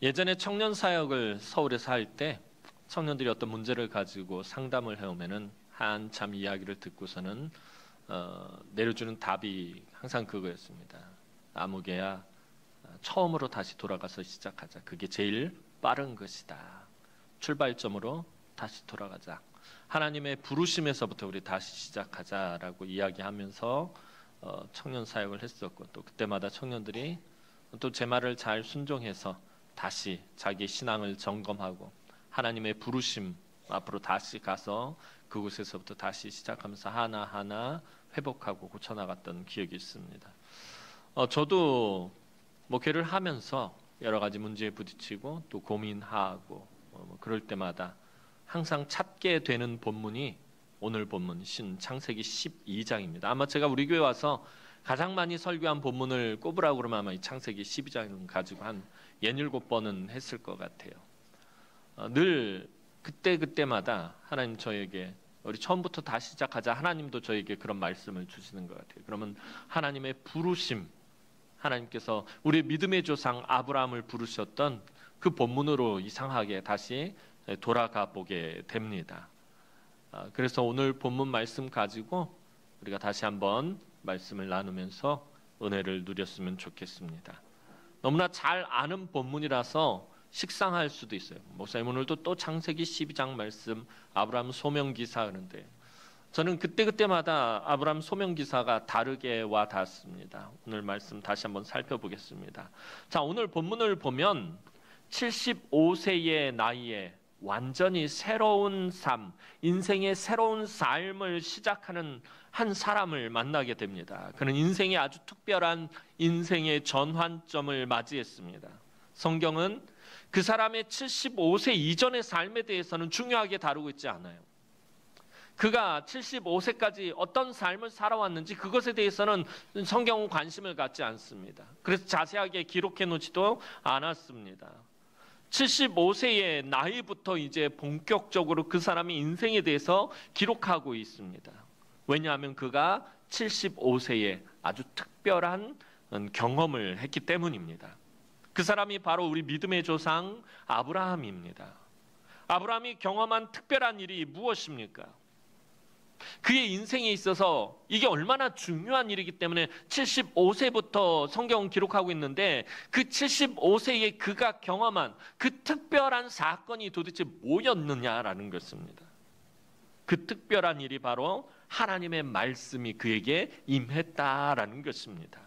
예전에 청년 사역을 서울에서 할 때 청년들이 어떤 문제를 가지고 상담을 해오면은 한참 이야기를 듣고서는 내려주는 답이 항상 그거였습니다. 아무개야, 처음으로 다시 돌아가서 시작하자. 그게 제일 빠른 것이다. 출발점으로 다시 돌아가자. 하나님의 부르심에서부터 우리 다시 시작하자라고 이야기하면서 청년 사역을 했었고, 또 그때마다 청년들이 또 제 말을 잘 순종해서 다시 자기 신앙을 점검하고 하나님의 부르심 앞으로 다시 가서 그곳에서부터 다시 시작하면서 하나하나 회복하고 고쳐나갔던 기억이 있습니다. 저도 목회를 하면서 여러 가지 문제에 부딪히고 또 고민하고 그럴 때마다 항상 찾게 되는 본문이 오늘 본문 창세기 12장입니다. 아마 제가 우리 교회 와서 가장 많이 설교한 본문을 꼽으라고 그러면 아마 이 창세기 12장을 가지고 한 67번은 했을 것 같아요. 늘 그때마다 하나님 저에게 우리 처음부터 다시 시작하자. 하나님도 저에게 그런 말씀을 주시는 것 같아요. 그러면 하나님의 부르심, 하나님께서 우리 믿음의 조상 아브라함을 부르셨던 그 본문으로 이상하게 다시 돌아가 보게 됩니다. 그래서 오늘 본문 말씀 가지고 우리가 다시 한번 말씀을 나누면서 은혜를 누렸으면 좋겠습니다. 너무나 잘 아는 본문이라서 식상할 수도 있어요. 목사님 오늘도 또 창세기 12장 말씀 아브라함 소명기사 하는데 저는 그때마다 아브라함 소명기사가 다르게 와 닿습니다. 오늘 말씀 다시 한번 살펴보겠습니다. 자, 오늘 본문을 보면 75세의 나이에 완전히 새로운 삶, 인생의 새로운 삶을 시작하는 한 사람을 만나게 됩니다. 그는 인생의 아주 특별한 인생의 전환점을 맞이했습니다. 성경은 그 사람의 75세 이전의 삶에 대해서는 중요하게 다루고 있지 않아요. 그가 75세까지 어떤 삶을 살아왔는지 그것에 대해서는 성경은 관심을 갖지 않습니다. 그래서 자세하게 기록해 놓지도 않았습니다. 75세의 나이부터 이제 본격적으로 그 사람의 인생에 대해서 기록하고 있습니다. 왜냐하면 그가 75세에 아주 특별한 경험을 했기 때문입니다. 그 사람이 바로 우리 믿음의 조상 아브라함입니다. 아브라함이 경험한 특별한 일이 무엇입니까? 그의 인생에 있어서 이게 얼마나 중요한 일이기 때문에 75세부터 성경은 기록하고 있는데 그 75세에 그가 경험한 그 특별한 사건이 도대체 뭐였느냐라는 것입니다. 그 특별한 일이 바로 하나님의 말씀이 그에게 임했다라는 것입니다.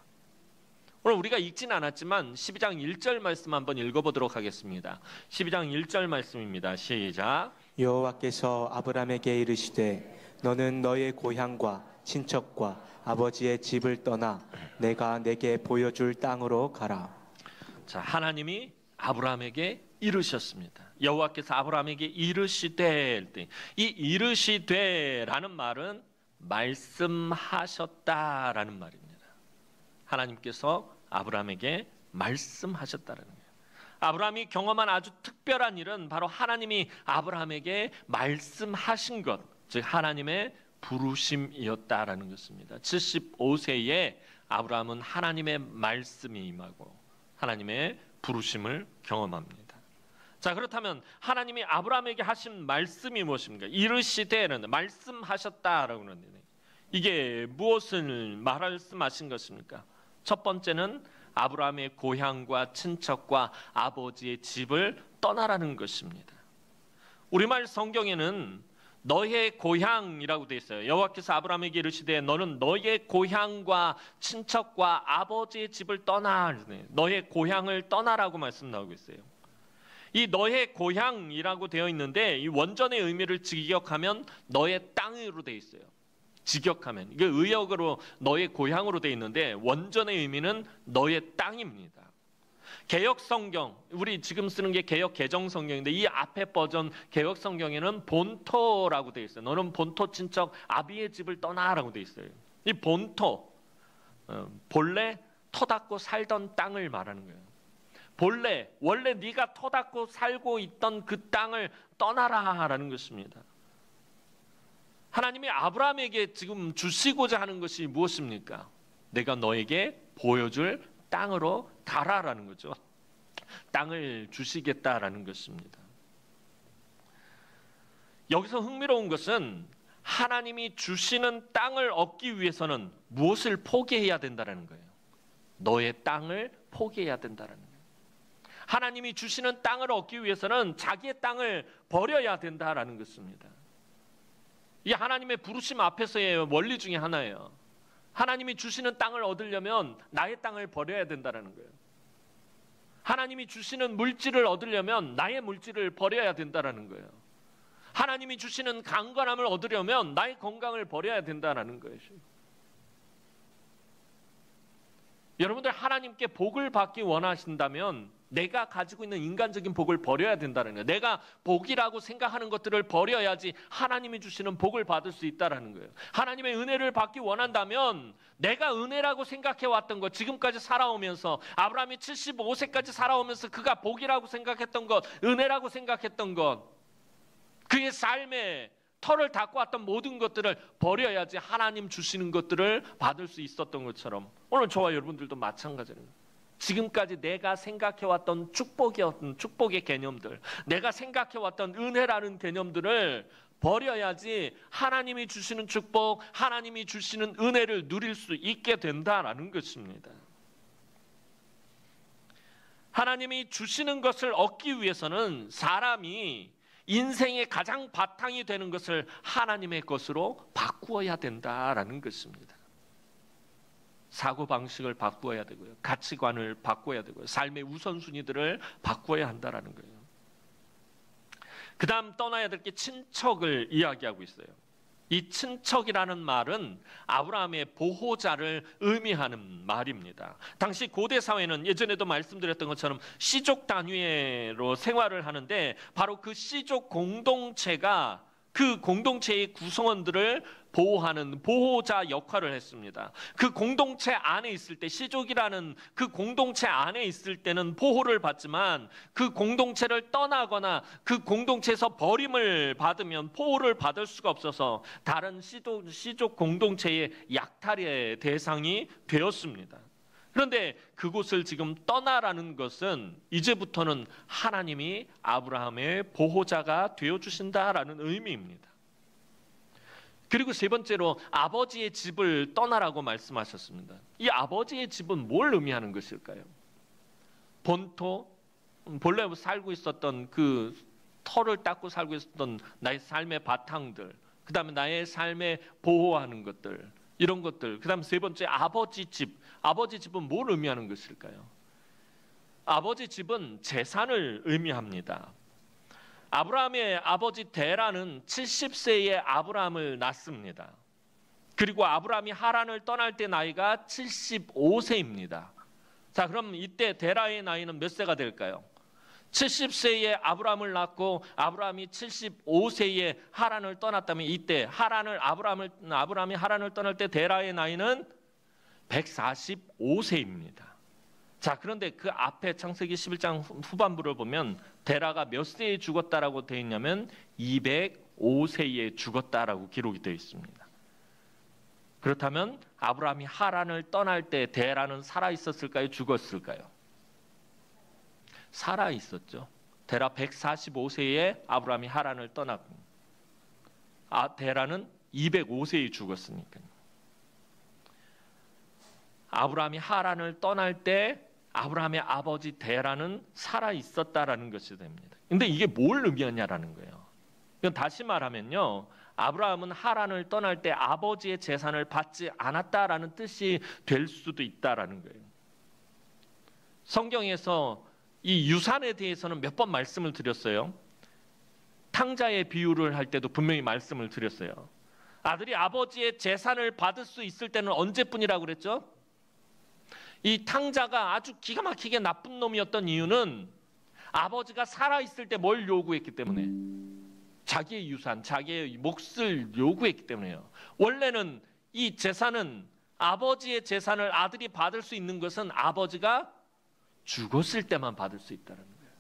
오늘 우리가 읽진 않았지만 12장 1절 말씀 한번 읽어보도록 하겠습니다. 12장 1절 말씀입니다. 시작. 여호와께서 아브라함에게 이르시되 너는 너의 고향과 친척과 아버지의 집을 떠나 내가 내게 보여줄 땅으로 가라. 자, 하나님이 아브라함에게 이르셨습니다. 여호와께서 아브라함에게 이르시되, 이 이르시되라는 말은 말씀하셨다라는 말입니다. 하나님께서 아브라함에게 말씀하셨다라는 거예요. 아브라함이 경험한 아주 특별한 일은 바로 하나님이 아브라함에게 말씀하신 것, 즉 하나님의 부르심이었다라는 것입니다. 75세에 아브라함은 하나님의 말씀이 임하고 하나님의 부르심을 경험합니다. 자, 그렇다면 하나님이 아브라함에게 하신 말씀이 무엇입니까? 이르시되는 말씀하셨다라고 하는데 이게 무엇을 말씀하신 것입니까? 첫 번째는 아브라함의 고향과 친척과 아버지의 집을 떠나라는 것입니다. 우리말 성경에는 너의 고향이라고 되어 있어요. 여호와께서 아브라함에게 이르시되 너는 너의 고향과 친척과 아버지의 집을 떠나. 너의 고향을 떠나라고 말씀 나오고 있어요. 이 너의 고향이라고 되어 있는데 이 원전의 의미를 직역하면 너의 땅으로 되어 있어요. 직역하면 이게 의역으로 너의 고향으로 되어 있는데 원전의 의미는 너의 땅입니다. 개역 성경, 우리 지금 쓰는 게 개역 개정 성경인데 이 앞에 버전 개역 성경에는 본토라고 되어 있어요. 너는 본토 친척 아비의 집을 떠나라고 되어 있어요. 이 본토, 본래 터닫고 살던 땅을 말하는 거예요. 원래 네가 터닫고 살고 있던 그 땅을 떠나라라는 것입니다. 하나님이 아브라함에게 지금 주시고자 하는 것이 무엇입니까? 내가 너에게 보여줄 땅으로 가라라는 거죠. 땅을 주시겠다라는 것입니다. 여기서 흥미로운 것은 하나님이 주시는 땅을 얻기 위해서는 무엇을 포기해야 된다는 거예요. 너의 땅을 포기해야 된다는 거예요. 하나님이 주시는 땅을 얻기 위해서는 자기의 땅을 버려야 된다라는 것입니다. 이 하나님의 부르심 앞에서의 원리 중에 하나예요. 하나님이 주시는 땅을 얻으려면 나의 땅을 버려야 된다는 거예요. 하나님이 주시는 물질을 얻으려면 나의 물질을 버려야 된다는 거예요. 하나님이 주시는 강건함을 얻으려면 나의 건강을 버려야 된다는 거예요. 여러분들 하나님께 복을 받기 원하신다면 내가 가지고 있는 인간적인 복을 버려야 된다는 거예요. 내가 복이라고 생각하는 것들을 버려야지 하나님이 주시는 복을 받을 수 있다는 거예요. 하나님의 은혜를 받기 원한다면 내가 은혜라고 생각해왔던 것, 지금까지 살아오면서 아브라함이 75세까지 살아오면서 그가 복이라고 생각했던 것, 은혜라고 생각했던 것, 그의 삶에 털을 닦고 왔던 모든 것들을 버려야지 하나님 주시는 것들을 받을 수 있었던 것처럼 오늘 저와 여러분들도 마찬가지입니다. 지금까지 내가 생각해왔던 축복의 개념들, 내가 생각해왔던 은혜라는 개념들을 버려야지 하나님이 주시는 축복, 하나님이 주시는 은혜를 누릴 수 있게 된다라는 것입니다. 하나님이 주시는 것을 얻기 위해서는 사람이 인생의 가장 바탕이 되는 것을 하나님의 것으로 바꾸어야 된다라는 것입니다. 사고방식을 바꾸어야 되고요. 가치관을 바꿔야 되고요. 삶의 우선순위들을 바꿔야 한다라는 거예요. 그 다음 떠나야 될 게 친척을 이야기하고 있어요. 이 친척이라는 말은 아브라함의 보호자를 의미하는 말입니다. 당시 고대 사회는 예전에도 말씀드렸던 것처럼 씨족 단위로 생활을 하는데 바로 그 씨족 공동체가 그 공동체의 구성원들을 보호하는 보호자 역할을 했습니다. 그 공동체 안에 있을 때, 씨족이라는 그 공동체 안에 있을 때는 보호를 받지만 그 공동체를 떠나거나 그 공동체에서 버림을 받으면 보호를 받을 수가 없어서 다른 씨족 공동체의 약탈의 대상이 되었습니다. 그런데 그곳을 지금 떠나라는 것은 이제부터는 하나님이 아브라함의 보호자가 되어주신다라는 의미입니다. 그리고 세 번째로 아버지의 집을 떠나라고 말씀하셨습니다. 이 아버지의 집은 뭘 의미하는 것일까요? 본토, 본래 살고 있었던 그 터를 닦고 살고 있었던 나의 삶의 바탕들, 그 다음에 나의 삶에 보호하는 것들, 이런 것들. 그 다음 세 번째 아버지 집. 아버지 집은 뭘 의미하는 것일까요? 아버지 집은 재산을 의미합니다. 아브라함의 아버지 데라는 70세에 아브라함을 낳습니다. 그리고 아브라함이 하란을 떠날 때 나이가 75세입니다. 자, 그럼 이때 데라의 나이는 몇 세가 될까요? 70세에 아브라함을 낳고 아브라함이 75세에 하란을 떠났다면 이때 아브라함이 하란을 떠날 때 데라의 나이는 145세입니다. 자, 그런데 그 앞에 창세기 11장 후반부를 보면 데라가 몇 세에 죽었다라고 되어 있냐면 205세에 죽었다라고 기록이 되어 있습니다. 그렇다면 아브라함이 하란을 떠날 때 데라는 살아 있었을까요? 죽었을까요? 살아 있었죠. 데라 145세에 아브라함이 하란을 떠났고 데라는 205세에 죽었으니까요. 아브라함이 하란을 떠날 때 아브라함의 아버지 데라는 살아 있었다라는 것이 됩니다. 근데 이게 뭘 의미하냐라는 거예요. 이건 다시 말하면요, 아브라함은 하란을 떠날 때 아버지의 재산을 받지 않았다라는 뜻이 될 수도 있다라는 거예요. 성경에서 이 유산에 대해서는 몇 번 말씀을 드렸어요. 탕자의 비유를 할 때도 분명히 말씀을 드렸어요. 아들이 아버지의 재산을 받을 수 있을 때는 언제뿐이라고 그랬죠? 이 탕자가 아주 기가 막히게 나쁜 놈이었던 이유는 아버지가 살아있을 때 뭘 요구했기 때문에, 자기의 유산, 자기의 몫을 요구했기 때문에요. 원래는 이 재산은, 아버지의 재산을 아들이 받을 수 있는 것은 아버지가 죽었을 때만 받을 수 있다는 거예요.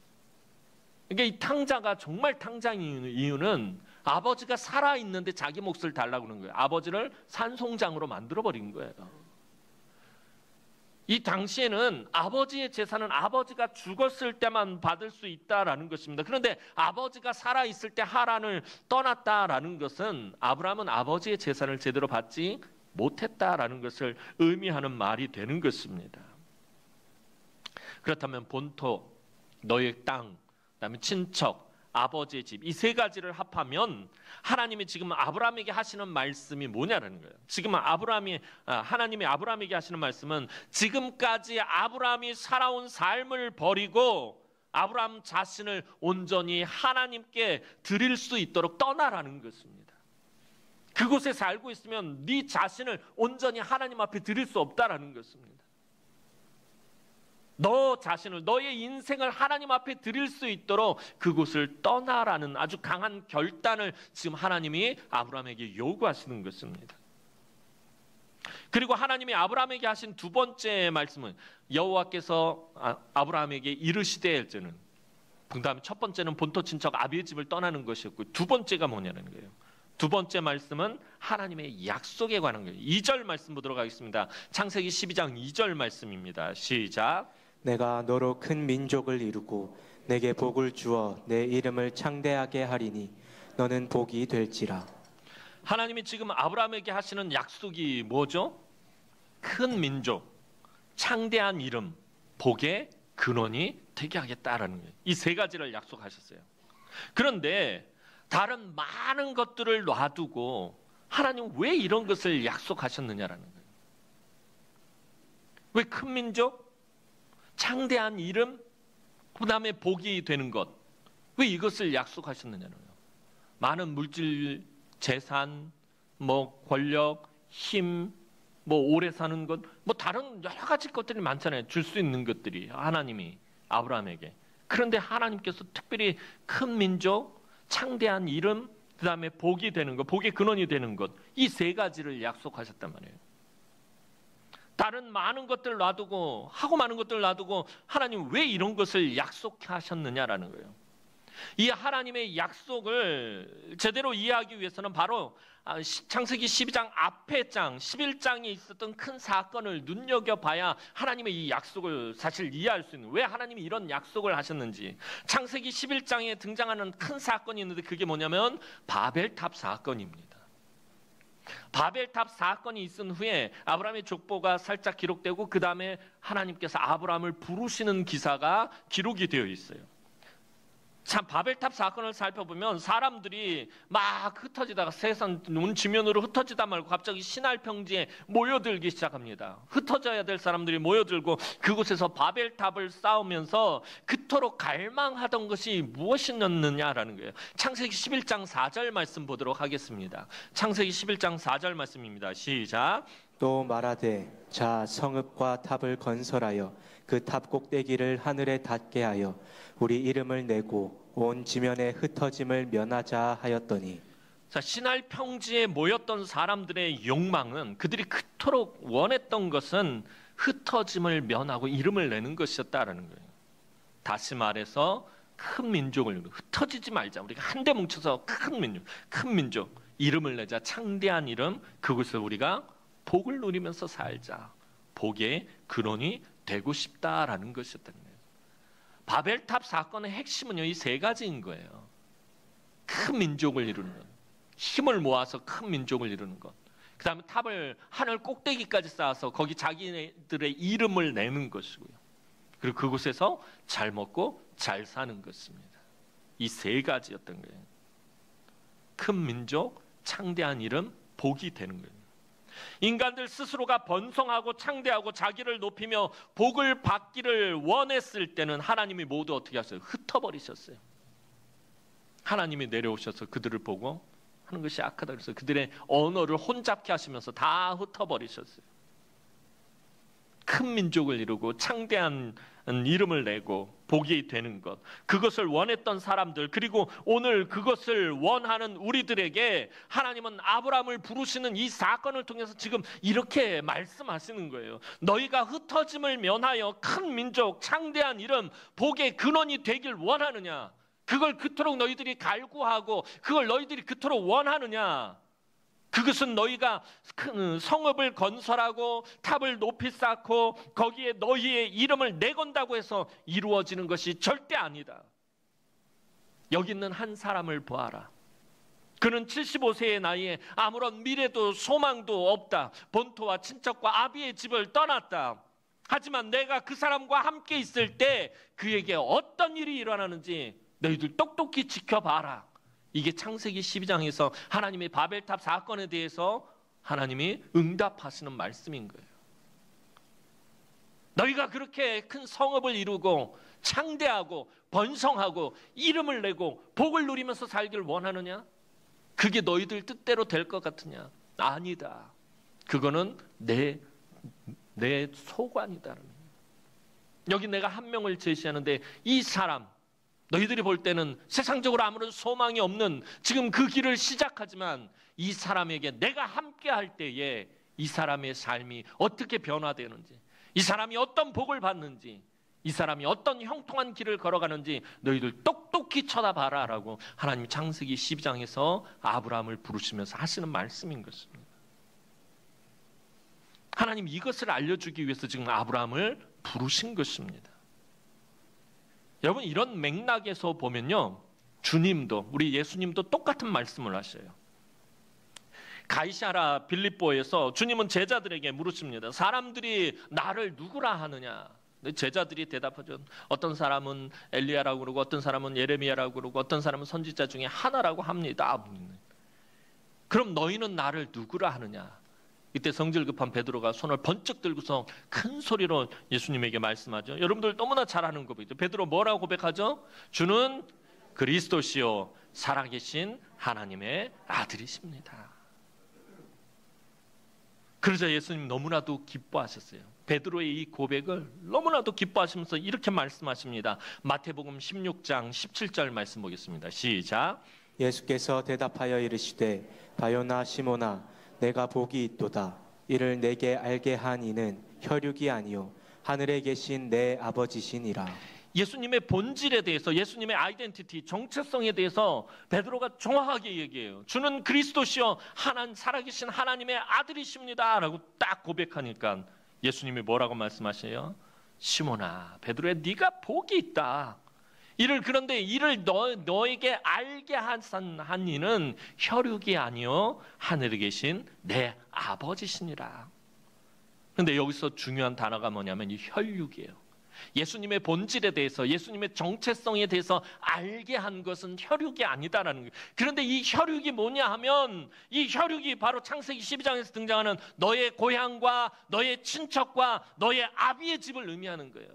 그러니까 이 탕자가 정말 탕자인 이유는 아버지가 살아있는데 자기 몫을 달라고 그러는 거예요. 아버지를 산송장으로 만들어버린 거예요. 이 당시에는 아버지의 재산은 아버지가 죽었을 때만 받을 수 있다라는 것입니다. 그런데 아버지가 살아있을 때 하란을 떠났다라는 것은 아브라함은 아버지의 재산을 제대로 받지 못했다라는 것을 의미하는 말이 되는 것입니다. 그렇다면 본토, 너의 땅, 그다음에 친척, 아버지의 집, 이 세 가지를 합하면 하나님이 지금 아브라함에게 하시는 말씀이 뭐냐라는 거예요. 지금 하나님이 아브라함에게 하시는 말씀은 지금까지 아브라함이 살아온 삶을 버리고 아브라함 자신을 온전히 하나님께 드릴 수 있도록 떠나라는 것입니다. 그곳에 살고 있으면 네 자신을 온전히 하나님 앞에 드릴 수 없다라는 것입니다. 너 자신을, 너의 인생을 하나님 앞에 드릴 수 있도록 그곳을 떠나라는 아주 강한 결단을 지금 하나님이 아브라함에게 요구하시는 것입니다. 그리고 하나님이 아브라함에게 하신 두 번째 말씀은 여호와께서 아브라함에게 이르시되, 그 다음에 첫 번째는 본토 친척 아비의 집을 떠나는 것이었고, 두 번째가 뭐냐는 거예요. 두 번째 말씀은 하나님의 약속에 관한 거예요. 2절 말씀 보도록 하겠습니다. 창세기 12장 2절 말씀입니다. 시작. 내가 너로 큰 민족을 이루고 내게 복을 주어 내 이름을 창대하게 하리니 너는 복이 될지라. 하나님이 지금 아브라함에게 하시는 약속이 뭐죠? 큰 민족, 창대한 이름, 복의 근원이 되게 하겠다라는 거예요. 이 세 가지를 약속하셨어요. 그런데 다른 많은 것들을 놔두고 하나님 왜 이런 것을 약속하셨느냐라는 거예요. 왜 큰 민족, 창대한 이름, 그 다음에 복이 되는 것, 왜 이것을 약속하셨느냐는 거예요. 많은 물질, 재산, 권력, 힘, 오래 사는 것, 다른 여러 가지 것들이 많잖아요. 줄 수 있는 것들이 하나님이 아브라함에게. 그런데 하나님께서 특별히 큰 민족, 창대한 이름, 그 다음에 복이 되는 것, 복의 근원이 되는 것, 이 세 가지를 약속하셨단 말이에요. 다른 많은 것들을 놔두고, 하고 많은 것들을 놔두고 하나님 왜 이런 것을 약속하셨느냐라는 거예요. 이 하나님의 약속을 제대로 이해하기 위해서는 바로 창세기 12장 앞에 장 11장에 있었던 큰 사건을 눈여겨봐야 하나님의 이 약속을 사실 이해할 수 있는, 왜 하나님이 이런 약속을 하셨는지. 창세기 11장에 등장하는 큰 사건이 있는데 그게 뭐냐면 바벨탑 사건입니다. 바벨탑 사건이 있은 후에 아브라함의 족보가 살짝 기록되고 그 다음에 하나님께서 아브라함을 부르시는 기사가 기록이 되어 있어요. 참 바벨탑 사건을 살펴보면 사람들이 막 흩어지다가 세상 온 지면으로 흩어지다 말고 갑자기 시날 평지에 모여들기 시작합니다. 흩어져야 될 사람들이 모여들고 그곳에서 바벨탑을 쌓으면서 그토록 갈망하던 것이 무엇이었느냐라는 거예요. 창세기 11장 4절 말씀 보도록 하겠습니다. 창세기 11장 4절 말씀입니다. 시작. 또 말하되 자 성읍과 탑을 건설하여 그 탑 꼭대기를 하늘에 닿게 하여 우리 이름을 내고 온 지면의 흩어짐을 면하자 하였더니. 자, 시날 평지에 모였던 사람들의 욕망은, 그들이 그토록 원했던 것은 흩어짐을 면하고 이름을 내는 것이었다라는 거예요. 다시 말해서 큰 민족을 흩어지지 말자. 우리가 한데 뭉쳐서 큰 민족 이름을 내자. 창대한 이름, 그곳에서 우리가 복을 누리면서 살자. 복의 근원이 되고 싶다라는 것이었다는 거예요. 바벨탑 사건의 핵심은요, 이 세 가지인 거예요. 큰 민족을 이루는 것, 힘을 모아서 큰 민족을 이루는 것, 그 다음에 탑을 하늘 꼭대기까지 쌓아서 거기 자기들의 이름을 내는 것이고요. 그리고 그곳에서 잘 먹고 잘 사는 것입니다. 이 세 가지였던 거예요. 큰 민족, 창대한 이름, 복이 되는 거예요. 인간들 스스로가 번성하고 창대하고 자기를 높이며 복을 받기를 원했을 때는 하나님이 모두 어떻게 하셨어요? 흩어버리셨어요. 하나님이 내려오셔서 그들을 보고 하는 것이 악하다 그래서 그들의 언어를 혼잡케 하시면서 다 흩어버리셨어요. 큰 민족을 이루고 창대한 이름을 내고 복이 되는 것, 그것을 원했던 사람들, 그리고 오늘 그것을 원하는 우리들에게 하나님은 아브라함을 부르시는 이 사건을 통해서 지금 이렇게 말씀하시는 거예요. 너희가 흩어짐을 면하여 큰 민족, 창대한 이름, 복의 근원이 되길 원하느냐? 그걸 그토록 너희들이 갈구하고 그걸 너희들이 그토록 원하느냐? 그것은 너희가 큰 성읍을 건설하고 탑을 높이 쌓고 거기에 너희의 이름을 내건다고 해서 이루어지는 것이 절대 아니다. 여기 있는 한 사람을 보아라. 그는 75세의 나이에 아무런 미래도 소망도 없다. 본토와 친척과 아비의 집을 떠났다. 하지만 내가 그 사람과 함께 있을 때 그에게 어떤 일이 일어나는지 너희들 똑똑히 지켜봐라. 이게 창세기 12장에서 하나님의 바벨탑 사건에 대해서 하나님이 응답하시는 말씀인 거예요. 너희가 그렇게 큰 성읍을 이루고 창대하고 번성하고 이름을 내고 복을 누리면서 살기를 원하느냐? 그게 너희들 뜻대로 될 것 같으냐? 아니다. 그거는 내 소관이다. 여기 내가 한 명을 제시하는데 이 사람, 너희들이 볼 때는 세상적으로 아무런 소망이 없는 지금 그 길을 시작하지만 이 사람에게 내가 함께 할 때에 이 사람의 삶이 어떻게 변화되는지, 이 사람이 어떤 복을 받는지, 이 사람이 어떤 형통한 길을 걸어가는지 너희들 똑똑히 쳐다봐라 라고 하나님 창세기 12장에서 아브라함을 부르시면서 하시는 말씀인 것입니다. 하나님 이것을 알려주기 위해서 지금 아브라함을 부르신 것입니다. 여러분, 이런 맥락에서 보면요, 주님도, 우리 예수님도 똑같은 말씀을 하셔요. 가이사랴 빌립보에서 주님은 제자들에게 물으십니다. 사람들이 나를 누구라 하느냐? 제자들이 대답하죠. 어떤 사람은 엘리야라고 그러고 어떤 사람은 예레미야라고 그러고 어떤 사람은 선지자 중에 하나라고 합니다. 그럼 너희는 나를 누구라 하느냐? 이때 성질 급한 베드로가 손을 번쩍 들고서 큰 소리로 예수님에게 말씀하죠. 여러분들 너무나 잘 아는 고백이죠. 베드로 뭐라고 고백하죠? 주는 그리스도시요 살아계신 하나님의 아들이십니다. 그러자 예수님 너무나도 기뻐하셨어요. 베드로의 이 고백을 너무나도 기뻐하시면서 이렇게 말씀하십니다. 마태복음 16장 17절 말씀 보겠습니다. 시작. 예수께서 대답하여 이르시되 바요나 시몬아 내가 복이 있도다. 이를 내게 알게 한 이는 혈육이 아니요 하늘에 계신 내 아버지시니라. 예수님의 본질에 대해서, 예수님의 아이덴티티, 정체성에 대해서 베드로가 정확하게 얘기해요. 주는 그리스도시요 살아계신 하나님의 아들이십니다 라고 딱 고백하니까 예수님이 뭐라고 말씀하세요? 시몬아, 베드로야, 네가 복이 있다. 그런데 이를 너에게 알게 한 이는 혈육이 아니요 하늘에 계신 내 아버지시니라. 그런데 여기서 중요한 단어가 뭐냐면 이 혈육이에요. 예수님의 본질에 대해서, 예수님의 정체성에 대해서 알게 한 것은 혈육이 아니다라는 거예요. 그런데 이 혈육이 뭐냐 하면 이 혈육이 바로 창세기 12장에서 등장하는 너의 고향과 너의 친척과 너의 아비의 집을 의미하는 거예요.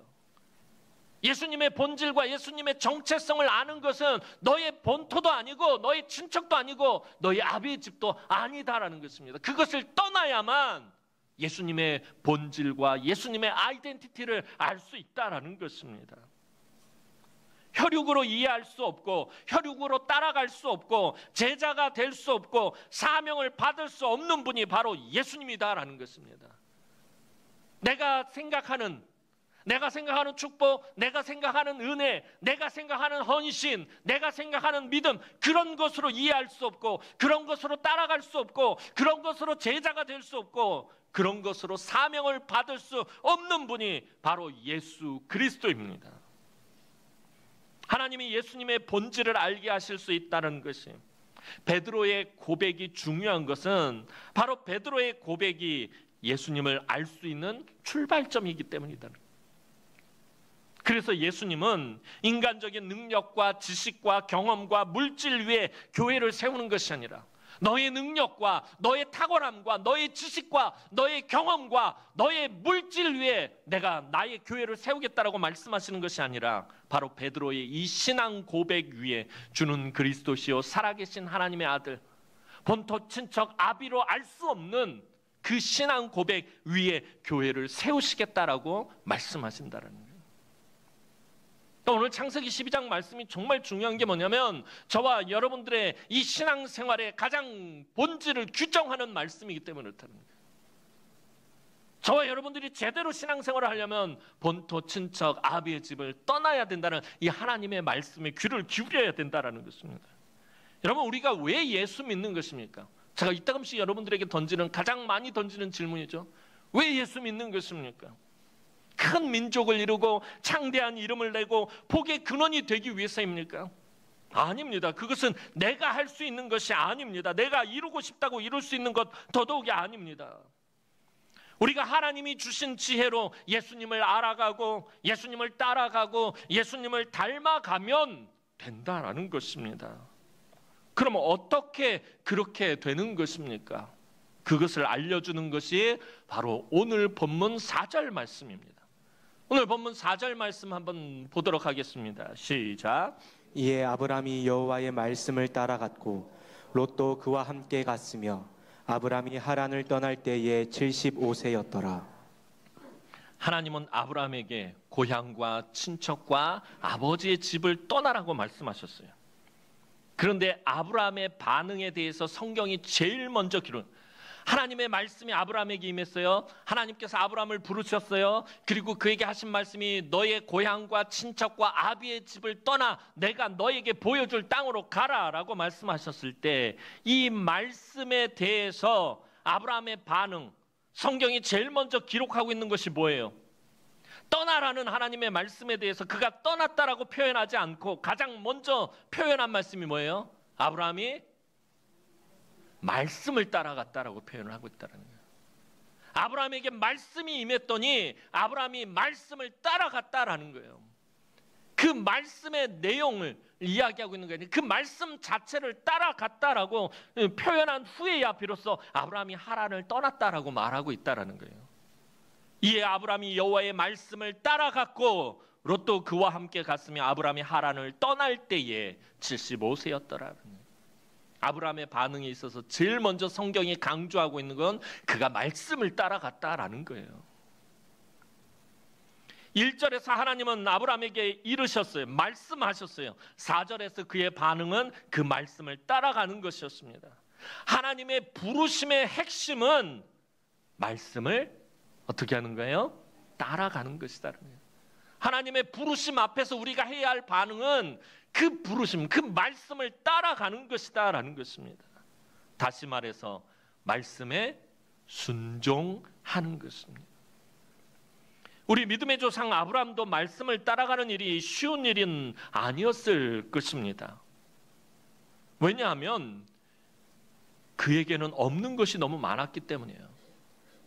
예수님의 본질과 예수님의 정체성을 아는 것은 너의 본토도 아니고 너의 친척도 아니고 너의 아비의 집도 아니다라는 것입니다. 그것을 떠나야만 예수님의 본질과 예수님의 아이덴티티를 알 수 있다라는 것입니다. 혈육으로 이해할 수 없고 혈육으로 따라갈 수 없고 제자가 될 수 없고 사명을 받을 수 없는 분이 바로 예수님이다라는 것입니다. 내가 생각하는 축복, 내가 생각하는 은혜, 내가 생각하는 헌신, 내가 생각하는 믿음, 그런 것으로 이해할 수 없고 그런 것으로 따라갈 수 없고 그런 것으로 제자가 될 수 없고 그런 것으로 사명을 받을 수 없는 분이 바로 예수 그리스도입니다. 하나님이 예수님의 본질을 알게 하실 수 있다는 것이, 베드로의 고백이 중요한 것은 바로 베드로의 고백이 예수님을 알 수 있는 출발점이기 때문이다. 그래서 예수님은 인간적인 능력과 지식과 경험과 물질 위에 교회를 세우는 것이 아니라 너의 능력과 너의 탁월함과 너의 지식과 너의 경험과 너의 물질 위에 내가 나의 교회를 세우겠다라고 말씀하시는 것이 아니라 바로 베드로의 이 신앙 고백 위에 주는 그리스도시요 살아계신 하나님의 아들, 본토 친척 아비로 알 수 없는 그 신앙 고백 위에 교회를 세우시겠다라고 말씀하신다는 거예요. 오늘 창세기 12장 말씀이 정말 중요한 게 뭐냐면 저와 여러분들의 이 신앙생활의 가장 본질을 규정하는 말씀이기 때문에 그렇다는 거예요. 저와 여러분들이 제대로 신앙생활을 하려면 본토, 친척, 아비의 집을 떠나야 된다는 이 하나님의 말씀에 귀를 기울여야 된다는 것입니다. 여러분, 우리가 왜 예수 믿는 것입니까? 제가 이따금씩 여러분들에게 던지는, 가장 많이 던지는 질문이죠. 왜 예수 믿는 것입니까? 큰 민족을 이루고 창대한 이름을 내고 복의 근원이 되기 위해서입니까? 아닙니다. 그것은 내가 할 수 있는 것이 아닙니다. 내가 이루고 싶다고 이룰 수 있는 것 더더욱이 아닙니다. 우리가 하나님이 주신 지혜로 예수님을 알아가고 예수님을 따라가고 예수님을 닮아가면 된다라는 것입니다. 그럼 어떻게 그렇게 되는 것입니까? 그것을 알려주는 것이 바로 오늘 본문 4절 말씀입니다. 오늘 본문 4절 말씀 한번 보도록 하겠습니다. 시작. 이에 아브람이 여호와의 말씀을 따라갔고 롯도 그와 함께 갔으며 아브람이 하란을 떠날 때에 75세였더라. 하나님은 아브람에게 고향과 친척과 아버지의 집을 떠나라고 말씀하셨어요. 그런데 아브람의 반응에 대해서 성경이 제일 먼저 기록, 하나님의 말씀이 아브람에게 임했어요. 하나님께서 아브람을 부르셨어요. 그리고 그에게 하신 말씀이 너의 고향과 친척과 아비의 집을 떠나 내가 너에게 보여줄 땅으로 가라라고 말씀하셨을 때 이 말씀에 대해서 아브람의 반응, 성경이 제일 먼저 기록하고 있는 것이 뭐예요? 떠나라는 하나님의 말씀에 대해서 그가 떠났다라고 표현하지 않고 가장 먼저 표현한 말씀이 뭐예요? 아브람이 말씀을 따라갔다라고 표현을 하고 있다는 거예요. 아브라함에게 말씀이 임했더니 아브라함이 말씀을 따라갔다라는 거예요. 그 말씀의 내용을 이야기하고 있는 거예요. 그 말씀 자체를 따라갔다라고 표현한 후에야 비로소 아브라함이 하란을 떠났다라고 말하고 있다라는 거예요. 이에 아브라함이 여호와의 말씀을 따라갔고 롯도 그와 함께 갔으며 아브라함이 하란을 떠날 때에 75세였더라는 거예요. 아브라함의 반응에 있어서 제일 먼저 성경이 강조하고 있는 건 그가 말씀을 따라갔다라는 거예요. 1절에서 하나님은 아브라함에게 이르셨어요. 말씀하셨어요. 4절에서 그의 반응은 그 말씀을 따라가는 것이었습니다. 하나님의 부르심의 핵심은 말씀을 어떻게 하는 거예요? 따라가는 것이다라는 거예요. 하나님의 부르심 앞에서 우리가 해야 할 반응은 그 부르심, 그 말씀을 따라가는 것이다라는 것입니다. 다시 말해서 말씀에 순종하는 것입니다. 우리 믿음의 조상 아브라함도 말씀을 따라가는 일이 쉬운 일은 아니었을 것입니다. 왜냐하면 그에게는 없는 것이 너무 많았기 때문이에요.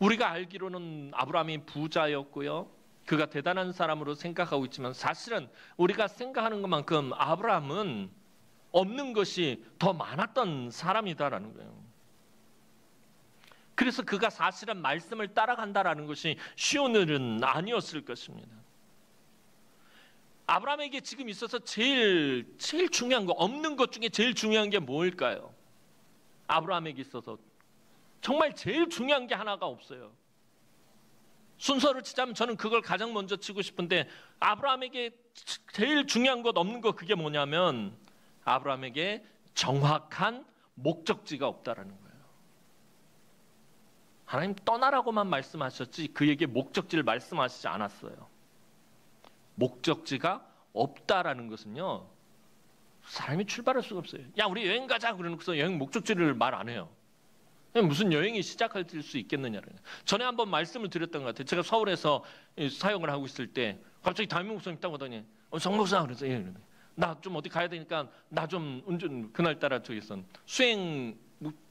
우리가 알기로는 아브라함이 부자였고요. 그가 대단한 사람으로 생각하고 있지만 사실은 우리가 생각하는 것만큼 아브라함은 없는 것이 더 많았던 사람이다라는 거예요. 그래서 그가 사실은 말씀을 따라간다라는 것이 쉬운 일은 아니었을 것입니다. 아브라함에게 지금 있어서 제일 중요한 거, 없는 것 중에 제일 중요한 게 뭘까요? 아브라함에게 있어서 정말 제일 중요한 게 하나가 없어요. 순서를 치자면 저는 그걸 가장 먼저 치고 싶은데 아브라함에게 제일 중요한 것 없는 거 그게 뭐냐면 아브라함에게 정확한 목적지가 없다라는 거예요. 하나님 떠나라고만 말씀하셨지 그에게 목적지를 말씀하시지 않았어요. 목적지가 없다라는 것은요. 사람이 출발할 수가 없어요. 야 우리 여행 가자 그러고서 여행 목적지를 말 안 해요. 무슨 여행이 시작할 수 있겠느냐를. 전에 한번 말씀을 드렸던 것 같아요. 제가 서울에서 사역을 하고 있을 때 갑자기 담임 목사님 딱 오더니 정 목사 그래서 나 좀 어디 가야 되니까 나 좀 운전 그날따라 저기서 수행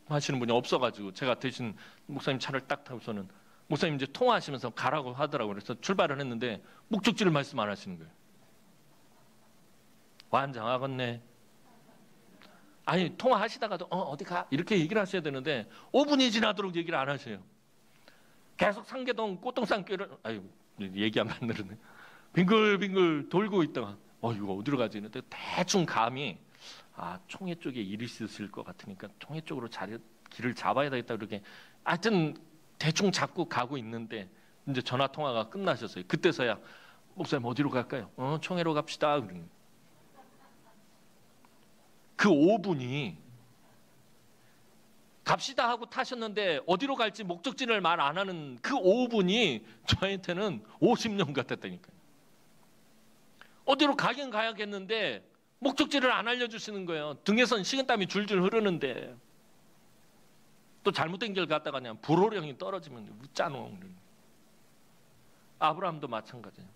하시는 분이 없어가지고 제가 대신 목사님 차를 딱 타고서는 목사님 이제 통화하시면서 가라고 하더라고요. 그래서 출발을 했는데 목적지를 말씀 안 하시는 거예요. 완장하겠네. 아니 통화하시다가도 어디 가 이렇게 얘기를 하셔야 되는데 5분이 지나도록 얘기를 안 하세요. 계속 상계동 꽃동산길을 얘기하면 안 되는데 빙글빙글 돌고 있다가 이거 어디로 가지 했는데 대충 감이 총회 쪽에 일이 있으실 것 같으니까 총회 쪽으로 길을 잡아야 되겠다 그렇게 하여튼 대충 잡고 가고 있는데 이제 전화 통화가 끝나셨어요. 그때서야 목사님 어디로 갈까요? 총회로 갑시다. 그 5분이 갑시다 하고 타셨는데 어디로 갈지 목적지를 말 안 하는 그 5분이 저한테는 50년 같았다니까요. 어디로 가긴 가야겠는데 목적지를 안 알려주시는 거예요. 등에선 식은땀이 줄줄 흐르는데 또 잘못된 길 갔다가 그냥 불호령이 떨어지면 웃자노. 아브라함도 마찬가지예요.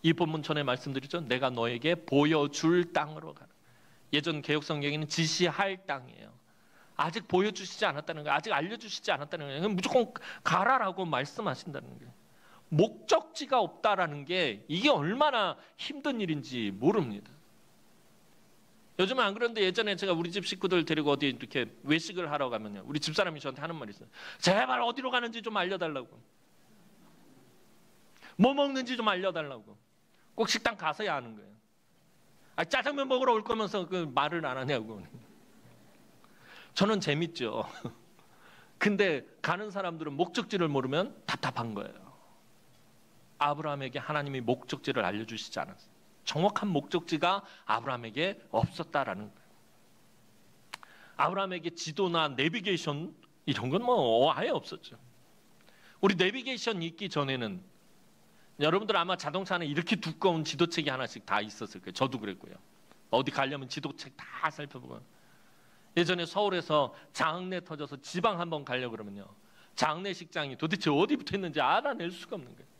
이 본문 전에 말씀드렸죠. 내가 너에게 보여줄 땅으로 가라. 예전 개혁성경에는 지시할 땅이에요. 아직 보여주시지 않았다는 거예요. 아직 알려주시지 않았다는 거예요. 무조건 가라라고 말씀하신다는 거예요. 목적지가 없다라는 게 이게 얼마나 힘든 일인지 모릅니다. 요즘은 안 그런데 예전에 제가 우리 집 식구들 데리고 어디 이렇게 외식을 하러 가면요, 우리 집사람이 저한테 하는 말이 있어요. 제발 어디로 가는지 좀 알려달라고. 뭐 먹는지 좀 알려달라고. 꼭 식당 가서야 하는 거예요. 짜장면 먹으러 올 거면서 그 말을 안 하냐고. 저는 재밌죠. 근데 가는 사람들은 목적지를 모르면 답답한 거예요. 아브라함에게 하나님이 목적지를 알려주시지 않았어요. 정확한 목적지가 아브라함에게 없었다라는 거예요. 아브라함에게 지도나 내비게이션 이런 건 뭐 아예 없었죠. 우리 내비게이션 있기 전에는 여러분들 아마 자동차 안에 이렇게 두꺼운 지도책이 하나씩 다 있었을 거예요. 저도 그랬고요. 어디 가려면 지도책 다 살펴보고. 예전에 서울에서 장흥내 터져서 지방 한번 가려고 그러면요, 장흥내식장이 도대체 어디 붙어있는지 알아낼 수가 없는 거예요.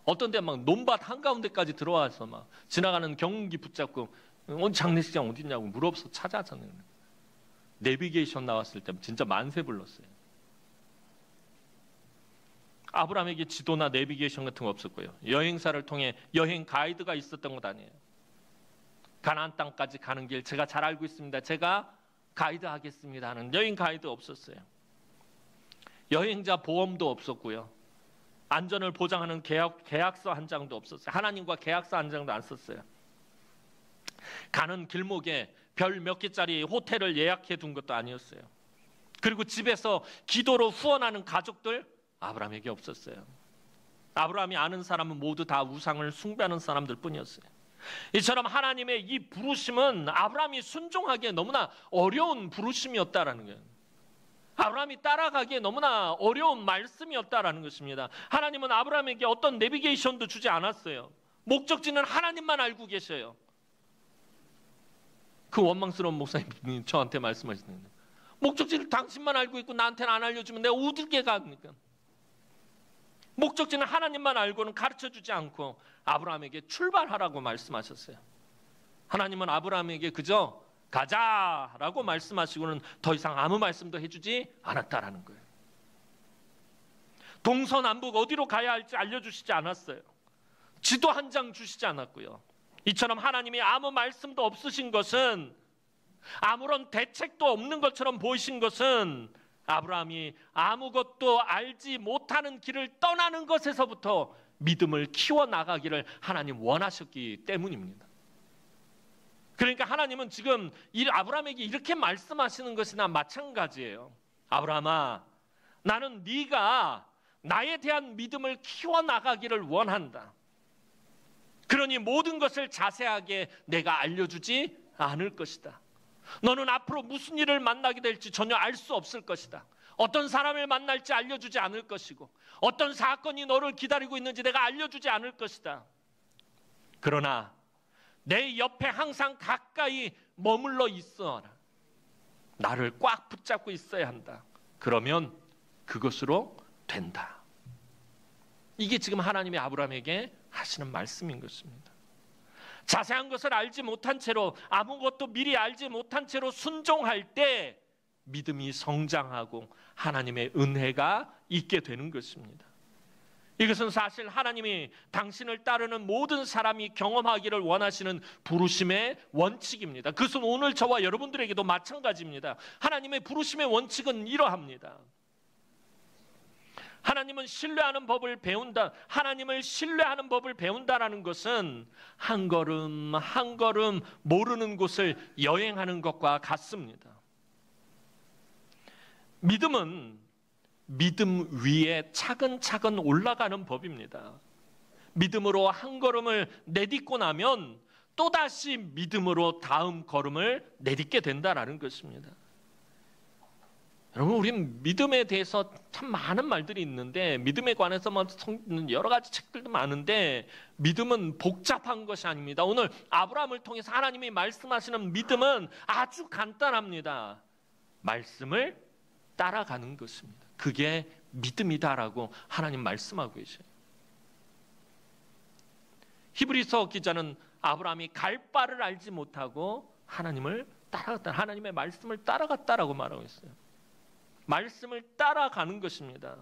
어떤 데 막 논밭 한가운데까지 들어와서 막 지나가는 경운기 붙잡고 장흥내식장 어디 있냐고 물어서 찾아왔잖아요. 내비게이션 나왔을 때 진짜 만세 불렀어요. 아브라함에게 지도나 내비게이션 같은 거 없었고요. 여행사를 통해 여행 가이드가 있었던 것 아니에요. 가나안 땅까지 가는 길 제가 잘 알고 있습니다. 제가 가이드 하겠습니다 하는 여행 가이드 없었어요. 여행자 보험도 없었고요. 안전을 보장하는 계약서 한 장도 없었어요. 하나님과 계약서 한 장도 안 썼어요. 가는 길목에 별 몇 개짜리 호텔을 예약해 둔 것도 아니었어요. 그리고 집에서 기도로 후원하는 가족들 아브라함에게 없었어요. 아브라함이 아는 사람은 모두 다 우상을 숭배하는 사람들 뿐이었어요. 이처럼 하나님의 이 부르심은 아브라함이 순종하기에 너무나 어려운 부르심이었다라는 거예요. 아브라함이 따라가기에 너무나 어려운 말씀이었다라는 것입니다. 하나님은 아브라함에게 어떤 내비게이션도 주지 않았어요. 목적지는 하나님만 알고 계셔요. 그 원망스러운 목사님이 저한테 말씀하시는데, 목적지를 당신만 알고 있고 나한테는 안 알려주면 내가 어떻게 갑니까? 목적지는 하나님만 알고는 가르쳐주지 않고 아브라함에게 출발하라고 말씀하셨어요. 하나님은 아브라함에게 그저 가자라고 말씀하시고는 더 이상 아무 말씀도 해주지 않았다라는 거예요. 동서남북 어디로 가야 할지 알려주시지 않았어요. 지도 한 장 주시지 않았고요. 이처럼 하나님이 아무 말씀도 없으신 것은, 아무런 대책도 없는 것처럼 보이신 것은 아브라함이 아무것도 알지 못하는 길을 떠나는 것에서부터 믿음을 키워나가기를 하나님 원하셨기 때문입니다. 그러니까 하나님은 지금 아브라함에게 이렇게 말씀하시는 것이나 마찬가지예요. 아브라함아, 나는 네가 나에 대한 믿음을 키워나가기를 원한다. 그러니 모든 것을 자세하게 내가 알려주지 않을 것이다. 너는 앞으로 무슨 일을 만나게 될지 전혀 알 수 없을 것이다. 어떤 사람을 만날지 알려주지 않을 것이고, 어떤 사건이 너를 기다리고 있는지 내가 알려주지 않을 것이다. 그러나 내 옆에 항상 가까이 머물러 있어라. 나를 꽉 붙잡고 있어야 한다. 그러면 그것으로 된다. 이게 지금 하나님이 아브라함에게 하시는 말씀인 것입니다. 자세한 것을 알지 못한 채로, 아무것도 미리 알지 못한 채로 순종할 때 믿음이 성장하고 하나님의 은혜가 있게 되는 것입니다. 이것은 사실 하나님이 당신을 따르는 모든 사람이 경험하기를 원하시는 부르심의 원칙입니다. 그것은 오늘 저와 여러분들에게도 마찬가지입니다. 하나님의 부르심의 원칙은 이러합니다. 하나님은 신뢰하는 법을 배운다. 하나님을 신뢰하는 법을 배운다라는 것은 한 걸음 한 걸음 모르는 곳을 여행하는 것과 같습니다. 믿음은 믿음 위에 차근차근 올라가는 법입니다. 믿음으로 한 걸음을 내딛고 나면 또다시 믿음으로 다음 걸음을 내딛게 된다라는 것입니다. 여러분, 우리는 믿음에 대해서 참 많은 말들이 있는데, 믿음에 관해서 여러 가지 책들도 많은데, 믿음은 복잡한 것이 아닙니다. 오늘 아브라함을 통해서 하나님이 말씀하시는 믿음은 아주 간단합니다. 말씀을 따라가는 것입니다. 그게 믿음이다라고 하나님 말씀하고 계셔요. 히브리서 기자는 아브라함이 갈 바를 알지 못하고 하나님을 따라갔다, 하나님의 말씀을 따라갔다라고 말하고 있어요. 말씀을 따라가는 것입니다.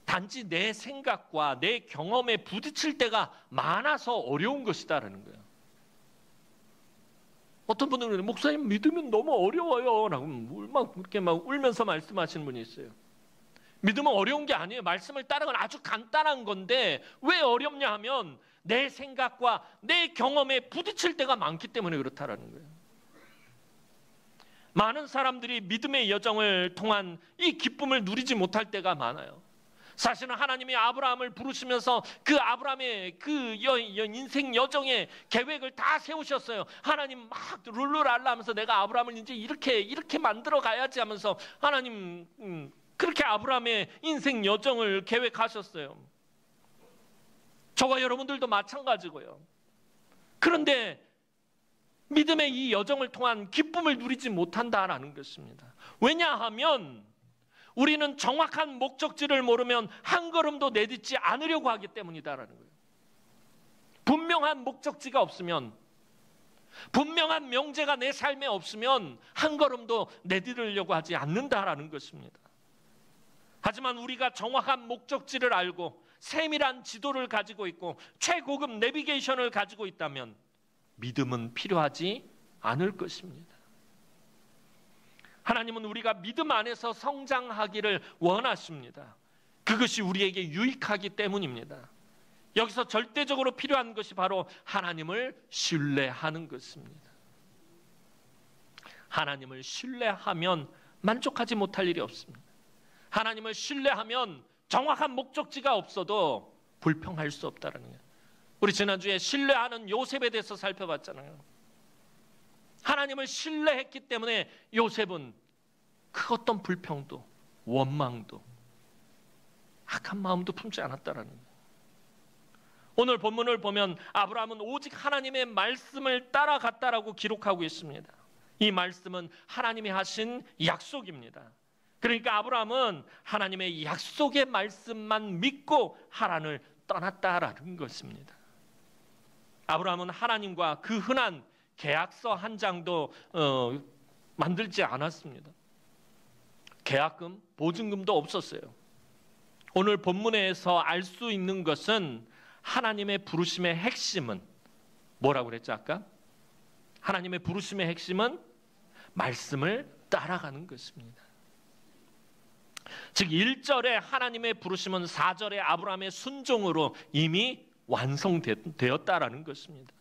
단지 내 생각과 내 경험에 부딪힐 때가 많아서 어려운 것이다라는 거예요. 어떤 분들은 목사님 믿으면 너무 어려워요 라고 막 이렇게 막 울면서 말씀하시는 분이 있어요. 믿음은 어려운 게 아니에요. 말씀을 따라가는 아주 간단한 건데 왜 어렵냐 하면 내 생각과 내 경험에 부딪힐 때가 많기 때문에 그렇다라는 거예요. 많은 사람들이 믿음의 여정을 통한 이 기쁨을 누리지 못할 때가 많아요. 사실은 하나님이 아브라함을 부르시면서 그 아브라함의 그 인생 여정의 계획을 다 세우셨어요. 하나님 막 룰루랄라 하면서 내가 아브라함을 이제 이렇게 만들어 가야지 하면서 하나님 그렇게 아브라함의 인생 여정을 계획하셨어요. 저와 여러분들도 마찬가지고요. 그런데 믿음의 이 여정을 통한 기쁨을 누리지 못한다라는 것입니다. 왜냐하면 우리는 정확한 목적지를 모르면 한 걸음도 내딛지 않으려고 하기 때문이다라는 거예요. 분명한 목적지가 없으면, 분명한 명제가 내 삶에 없으면 한 걸음도 내딛으려고 하지 않는다라는 것입니다. 하지만 우리가 정확한 목적지를 알고 세밀한 지도를 가지고 있고 최고급 내비게이션을 가지고 있다면 믿음은 필요하지 않을 것입니다. 하나님은 우리가 믿음 안에서 성장하기를 원하십니다. 그것이 우리에게 유익하기 때문입니다. 여기서 절대적으로 필요한 것이 바로 하나님을 신뢰하는 것입니다. 하나님을 신뢰하면 만족하지 못할 일이 없습니다. 하나님을 신뢰하면 정확한 목적지가 없어도 불평할 수 없다는 거예요. 우리 지난주에 신뢰하는 요셉에 대해서 살펴봤잖아요. 하나님을 신뢰했기 때문에 요셉은 그 어떤 불평도 원망도 악한 마음도 품지 않았다라는 거예요. 오늘 본문을 보면 아브라함은 오직 하나님의 말씀을 따라갔다라고 기록하고 있습니다. 이 말씀은 하나님이 하신 약속입니다. 그러니까 아브라함은 하나님의 약속의 말씀만 믿고 하란을 떠났다라는 것입니다. 아브라함은 하나님과 그 흔한 계약서 한 장도 만들지 않았습니다. 계약금, 보증금도 없었어요. 오늘 본문에서 알 수 있는 것은 하나님의 부르심의 핵심은 뭐라고 그랬죠 아까? 하나님의 부르심의 핵심은 말씀을 따라가는 것입니다. 즉 1절에 하나님의 부르심은 4절에 아브라함의 순종으로 이미 완성되었다라는 것입니다.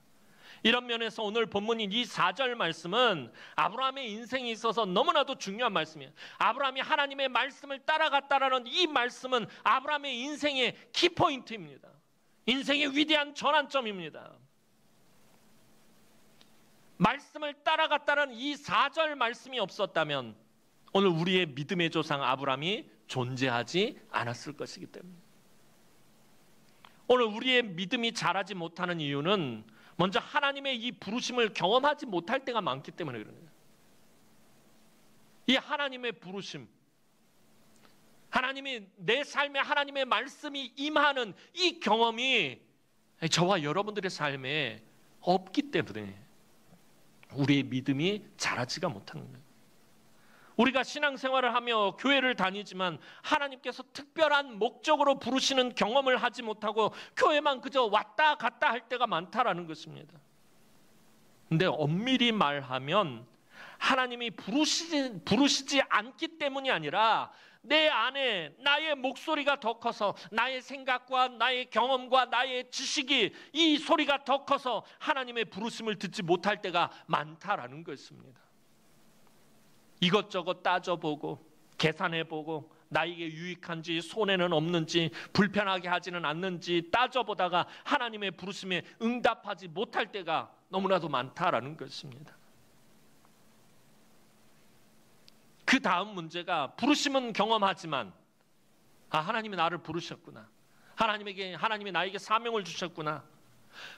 이런 면에서 오늘 본문인 이 4절 말씀은 아브라함의 인생에 있어서 너무나도 중요한 말씀이에요. 아브라함이 하나님의 말씀을 따라갔다라는 이 말씀은 아브라함의 인생의 키포인트입니다. 인생의 위대한 전환점입니다. 말씀을 따라갔다는 이 4절 말씀이 없었다면 오늘 우리의 믿음의 조상 아브라함이 존재하지 않았을 것이기 때문입니다. 오늘 우리의 믿음이 자라지 못하는 이유는 먼저 하나님의 이 부르심을 경험하지 못할 때가 많기 때문에 그런 거예요. 이 하나님의 부르심, 하나님이 내 삶에 하나님의 말씀이 임하는 이 경험이 저와 여러분들의 삶에 없기 때문에 우리의 믿음이 자라지가 못하는 거예요. 우리가 신앙생활을 하며 교회를 다니지만 하나님께서 특별한 목적으로 부르시는 경험을 하지 못하고 교회만 그저 왔다 갔다 할 때가 많다라는 것입니다. 근데 엄밀히 말하면 하나님이 부르시지 않기 때문이 아니라 내 안에 나의 목소리가 더 커서 나의 생각과 나의 경험과 나의 지식이 이 소리가 더 커서 하나님의 부르심을 듣지 못할 때가 많다라는 것입니다. 이것저것 따져보고 계산해보고 나에게 유익한지 손해는 없는지 불편하게 하지는 않는지 따져보다가 하나님의 부르심에 응답하지 못할 때가 너무나도 많다라는 것입니다. 그 다음 문제가 부르심은 경험하지만 하나님이 나를 부르셨구나. 하나님이 나에게 사명을 주셨구나.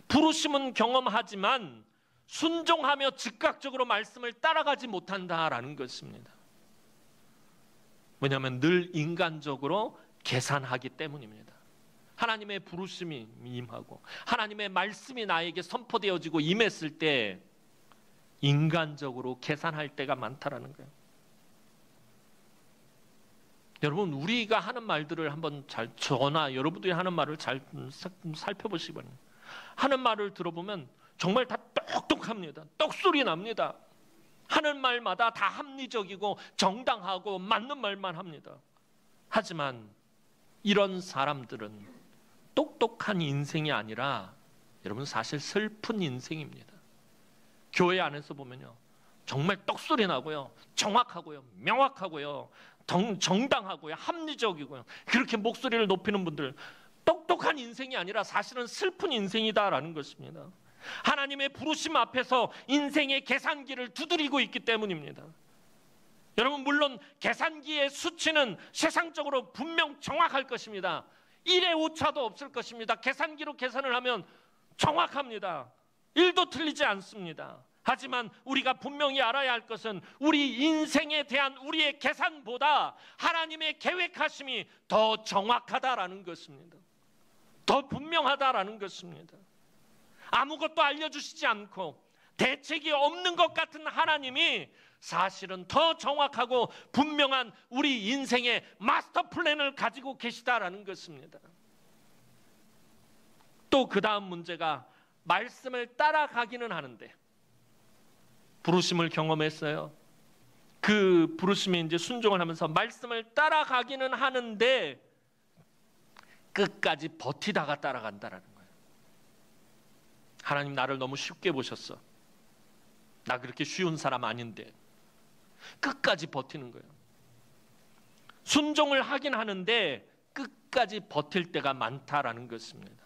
부르심은 경험하지만 순종하며 즉각적으로 말씀을 따라가지 못한다라는 것입니다. 왜냐하면 늘 인간적으로 계산하기 때문입니다. 하나님의 부르심이 임하고 하나님의 말씀이 나에게 선포되어지고 임했을 때 인간적으로 계산할 때가 많다라는 거예요. 여러분, 우리가 하는 말들을 한번 저나 여러분들이 하는 말을 잘 살펴보시기 바랍니다. 하는 말을 들어보면 정말 다 똑똑합니다. 똑소리 납니다. 하는 말마다 다 합리적이고 정당하고 맞는 말만 합니다. 하지만 이런 사람들은 똑똑한 인생이 아니라 여러분 사실 슬픈 인생입니다. 교회 안에서 보면요, 정말 똑소리 나고요, 정확하고요, 명확하고요, 정당하고요, 합리적이고요, 그렇게 목소리를 높이는 분들, 똑똑한 인생이 아니라 사실은 슬픈 인생이다라는 것입니다. 하나님의 부르심 앞에서 인생의 계산기를 두드리고 있기 때문입니다. 여러분, 물론 계산기의 수치는 세상적으로 분명 정확할 것입니다. 1의 오차도 없을 것입니다. 계산기로 계산을 하면 정확합니다. 1도 틀리지 않습니다. 하지만 우리가 분명히 알아야 할 것은 우리 인생에 대한 우리의 계산보다 하나님의 계획하심이 더 정확하다라는 것입니다. 더 분명하다라는 것입니다. 아무것도 알려주시지 않고 대책이 없는 것 같은 하나님이 사실은 더 정확하고 분명한 우리 인생의 마스터 플랜을 가지고 계시다라는 것입니다. 또 그 다음 문제가 말씀을 따라가기는 하는데, 부르심을 경험했어요. 그 부르심에 이제 순종을 하면서 말씀을 따라가기는 하는데 끝까지 버티다가 따라간다라는 거예요. 하나님, 나를 너무 쉽게 보셨어. 나 그렇게 쉬운 사람 아닌데. 끝까지 버티는 거예요. 순종을 하긴 하는데 끝까지 버틸 때가 많다라는 것입니다.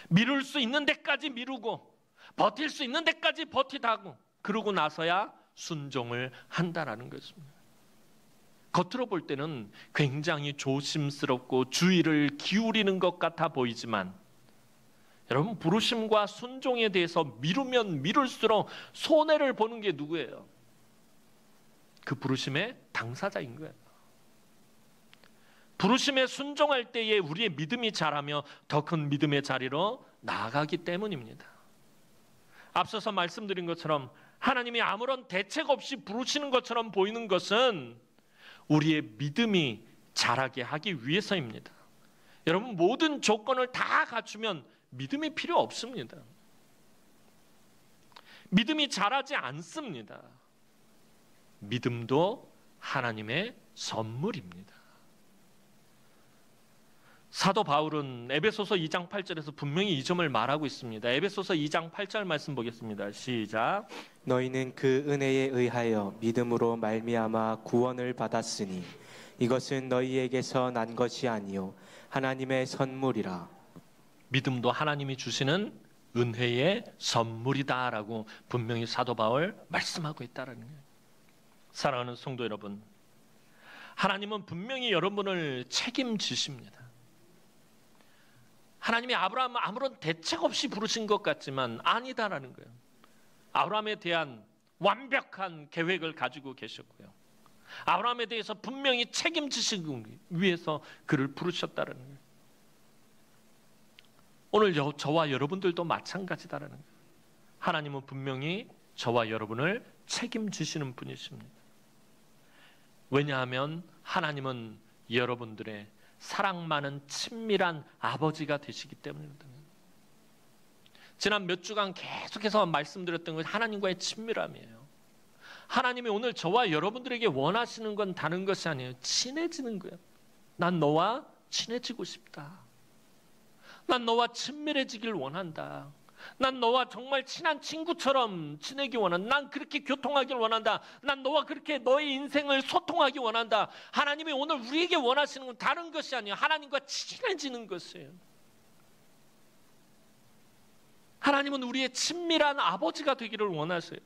미룰 수 있는 데까지 미루고 버틸 수 있는 데까지 버티다고, 그러고 나서야 순종을 한다라는 것입니다. 겉으로 볼 때는 굉장히 조심스럽고 주의를 기울이는 것 같아 보이지만, 여러분, 부르심과 순종에 대해서 미루면 미룰수록 손해를 보는 게 누구예요? 그 부르심의 당사자인 거예요. 부르심에 순종할 때에 우리의 믿음이 자라며 더 큰 믿음의 자리로 나아가기 때문입니다. 앞서서 말씀드린 것처럼 하나님이 아무런 대책 없이 부르시는 것처럼 보이는 것은 우리의 믿음이 자라게 하기 위해서입니다. 여러분, 모든 조건을 다 갖추면 믿음이 필요 없습니다. 믿음이 자라지 않습니다. 믿음도 하나님의 선물입니다. 사도 바울은 에베소서 2장 8절에서 분명히 이 점을 말하고 있습니다. 에베소서 2장 8절 말씀 보겠습니다. 시작. 너희는 그 은혜에 의하여 믿음으로 말미암아 구원을 받았으니 이것은 너희에게서 난 것이 아니요 하나님의 선물이라. 믿음도 하나님이 주시는 은혜의 선물이다라고 분명히 사도 바울 말씀하고 있다는 거예요. 사랑하는 성도 여러분, 하나님은 분명히 여러분을 책임지십니다. 하나님이 아브라함을 아무런 대책 없이 부르신 것 같지만 아니다라는 거예요. 아브라함에 대한 완벽한 계획을 가지고 계셨고요, 아브라함에 대해서 분명히 책임지시기 위해서 그를 부르셨다는 거예요. 오늘 저와 여러분들도 마찬가지다라는 거예요. 하나님은 분명히 저와 여러분을 책임지시는 분이십니다. 왜냐하면 하나님은 여러분들의 사랑 많은 친밀한 아버지가 되시기 때문입니다. 지난 몇 주간 계속해서 말씀드렸던 것이 하나님과의 친밀함이에요. 하나님이 오늘 저와 여러분들에게 원하시는 건 다른 것이 아니에요. 친해지는 거예요. 난 너와 친해지고 싶다. 난 너와 친밀해지길 원한다. 난 너와 정말 친한 친구처럼 지내기 원한다. 난 그렇게 교통하길 원한다. 난 너와 그렇게 너의 인생을 소통하기 원한다. 하나님이 오늘 우리에게 원하시는 건 다른 것이 아니에요. 하나님과 친해지는 것이에요. 하나님은 우리의 친밀한 아버지가 되기를 원하세요.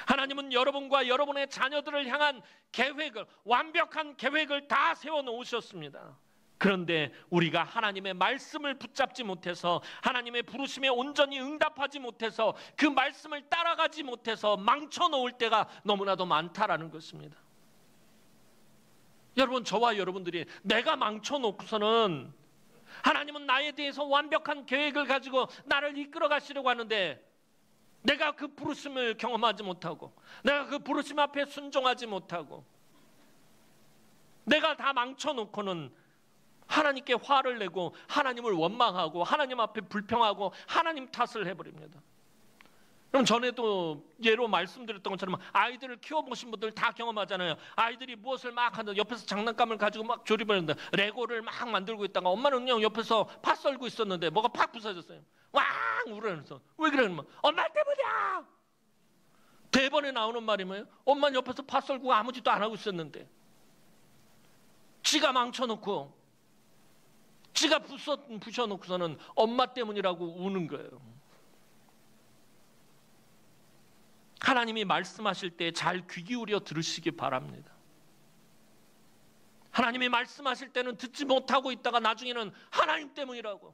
하나님은 여러분과 여러분의 자녀들을 향한 계획을, 완벽한 계획을 다 세워놓으셨습니다. 그런데 우리가 하나님의 말씀을 붙잡지 못해서, 하나님의 부르심에 온전히 응답하지 못해서, 그 말씀을 따라가지 못해서 망쳐놓을 때가 너무나도 많다라는 것입니다. 여러분, 저와 여러분들이 내가 망쳐놓고서는 하나님은 나에 대해서 완벽한 계획을 가지고 나를 이끌어 가시려고 하는데, 내가 그 부르심을 경험하지 못하고, 내가 그 부르심 앞에 순종하지 못하고, 내가 다 망쳐놓고는 하나님께 화를 내고 하나님을 원망하고 하나님 앞에 불평하고 하나님 탓을 해버립니다. 그럼 전에도 예로 말씀드렸던 것처럼 아이들을 키워보신 분들 다 경험하잖아요. 아이들이 무엇을 막 하는데 옆에서 장난감을 가지고 막 조립을 하는데, 레고를 막 만들고 있다가 엄마는 그냥 옆에서 파 썰고 있었는데 뭐가 팍 부서졌어요. 왕 울으면서. 왜 그러냐면 엄마 때문이야. 대번에 나오는 말이 뭐예요? 엄마는 옆에서 파 썰고 아무 짓도 안 하고 있었는데 지가 망쳐놓고 지가 부셔놓고서는 엄마 때문이라고 우는 거예요. 하나님이 말씀하실 때 잘 귀 기울여 들으시기 바랍니다. 하나님이 말씀하실 때는 듣지 못하고 있다가 나중에는 하나님 때문이라고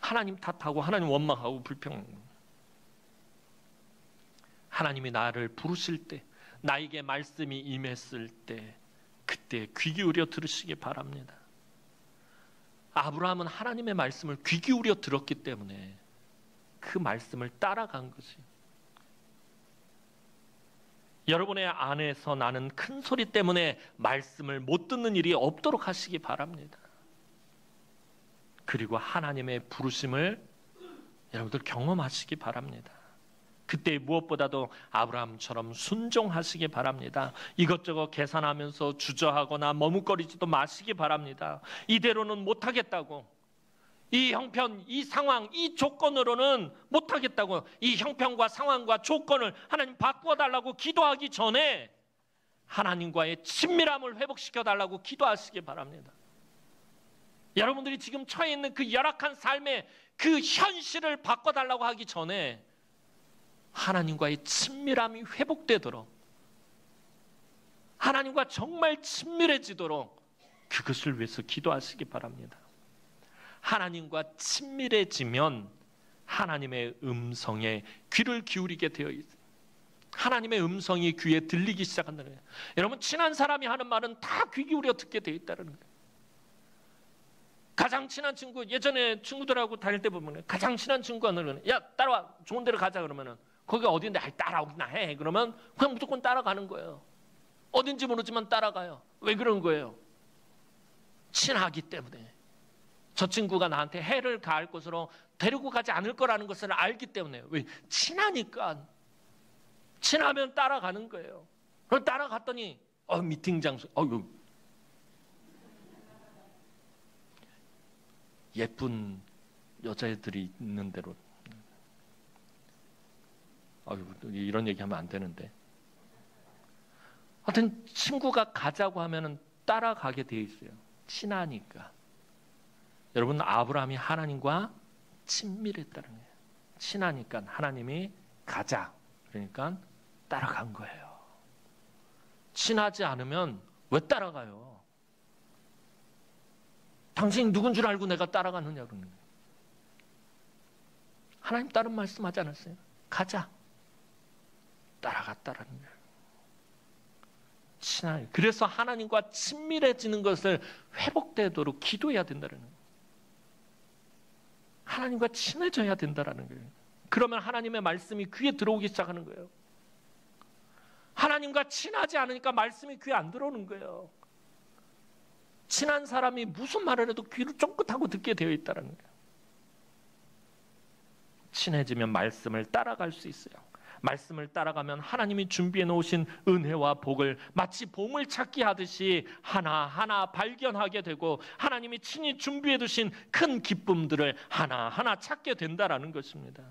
하나님 탓하고 하나님 원망하고 불평하고. 하나님이 나를 부르실 때, 나에게 말씀이 임했을 때, 그때 귀 기울여 들으시기 바랍니다. 아브라함은 하나님의 말씀을 귀 기울여 들었기 때문에 그 말씀을 따라간 것이에요. 여러분의 안에서 나는 큰 소리 때문에 말씀을 못 듣는 일이 없도록 하시기 바랍니다. 그리고 하나님의 부르심을 여러분들 경험하시기 바랍니다. 그때 무엇보다도 아브라함처럼 순종하시기 바랍니다. 이것저것 계산하면서 주저하거나 머뭇거리지도 마시기 바랍니다. 이대로는 못하겠다고, 이 형편, 이 상황, 이 조건으로는 못하겠다고, 이 형편과 상황과 조건을 하나님 바꿔달라고 기도하기 전에 하나님과의 친밀함을 회복시켜달라고 기도하시기 바랍니다. 여러분들이 지금 처해 있는 그 열악한 삶의 그 현실을 바꿔달라고 하기 전에 하나님과의 친밀함이 회복되도록, 하나님과 정말 친밀해지도록 그것을 위해서 기도하시기 바랍니다. 하나님과 친밀해지면 하나님의 음성에 귀를 기울이게 되어 있어요. 하나님의 음성이 귀에 들리기 시작한다는 거예요. 여러분, 친한 사람이 하는 말은 다 귀 기울여 듣게 되어 있다는 거예요. 가장 친한 친구, 예전에 친구들하고 다닐 때 보면 가장 친한 친구가 그러면 야 따라와, 좋은 데로 가자 그러면은 거기가 어딘데, 따라오기나 해. 그러면 그냥 무조건 따라가는 거예요. 어딘지 모르지만 따라가요. 왜 그런 거예요? 친하기 때문에. 저 친구가 나한테 해를 가할 곳으로 데리고 가지 않을 거라는 것을 알기 때문에. 왜? 친하니까. 친하면 따라가는 거예요. 그럼 따라갔더니 미팅 장소, 예쁜 여자애들이 있는 대로. 이런 얘기하면 안 되는데. 하여튼 친구가 가자고 하면은 따라가게 돼 있어요. 친하니까. 여러분, 아브라함이 하나님과 친밀했다는 거예요. 친하니까 하나님이 가자, 그러니까 따라간 거예요. 친하지 않으면 왜 따라가요? 당신이 누군 줄 알고 내가 따라가느냐 그러는 거예요. 하나님 다른 말씀하지 않았어요? 가자. 따라갔다라는 거예요. 친하게. 그래서 하나님과 친밀해지는 것을 회복되도록 기도해야 된다는 거예요. 하나님과 친해져야 된다는 거예요. 그러면 하나님의 말씀이 귀에 들어오기 시작하는 거예요. 하나님과 친하지 않으니까 말씀이 귀에 안 들어오는 거예요. 친한 사람이 무슨 말을 해도 귀를 쫑긋하고 듣게 되어 있다는 거예요. 친해지면 말씀을 따라갈 수 있어요. 말씀을 따라가면 하나님이 준비해 놓으신 은혜와 복을 마치 보물찾기 하듯이 하나하나 발견하게 되고, 하나님이 친히 준비해 두신 큰 기쁨들을 하나하나 찾게 된다라는 것입니다.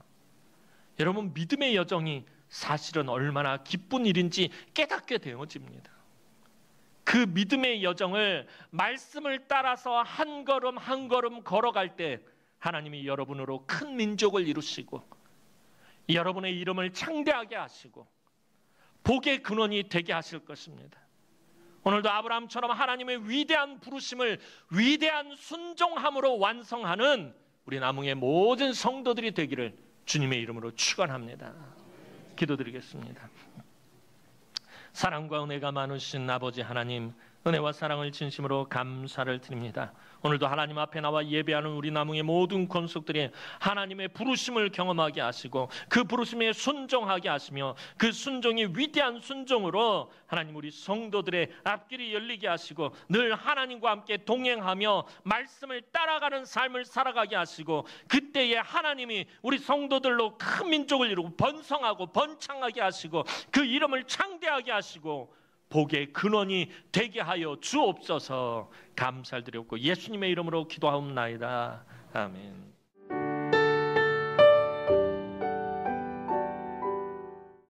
여러분, 믿음의 여정이 사실은 얼마나 기쁜 일인지 깨닫게 되어집니다. 그 믿음의 여정을 말씀을 따라서 한 걸음 한 걸음 걸어갈 때 하나님이 여러분으로 큰 민족을 이루시고 여러분의 이름을 창대하게 하시고 복의 근원이 되게 하실 것입니다. 오늘도 아브라함처럼 하나님의 위대한 부르심을 위대한 순종함으로 완성하는 우리 남흥의 모든 성도들이 되기를 주님의 이름으로 축원합니다. 기도드리겠습니다. 사랑과 은혜가 많으신 아버지 하나님, 은혜와 사랑을 진심으로 감사를 드립니다. 오늘도 하나님 앞에 나와 예배하는 우리 남흥의 모든 권속들이 하나님의 부르심을 경험하게 하시고 그 부르심에 순종하게 하시며 그 순종이 위대한 순종으로 하나님 우리 성도들의 앞길이 열리게 하시고 늘 하나님과 함께 동행하며 말씀을 따라가는 삶을 살아가게 하시고 그때에 하나님이 우리 성도들로 큰 민족을 이루고 번성하고 번창하게 하시고 그 이름을 창대하게 하시고 복의 근원이 되게 하여 주옵소서. 감사를 드렸고 예수님의 이름으로 기도하옵나이다. 아멘.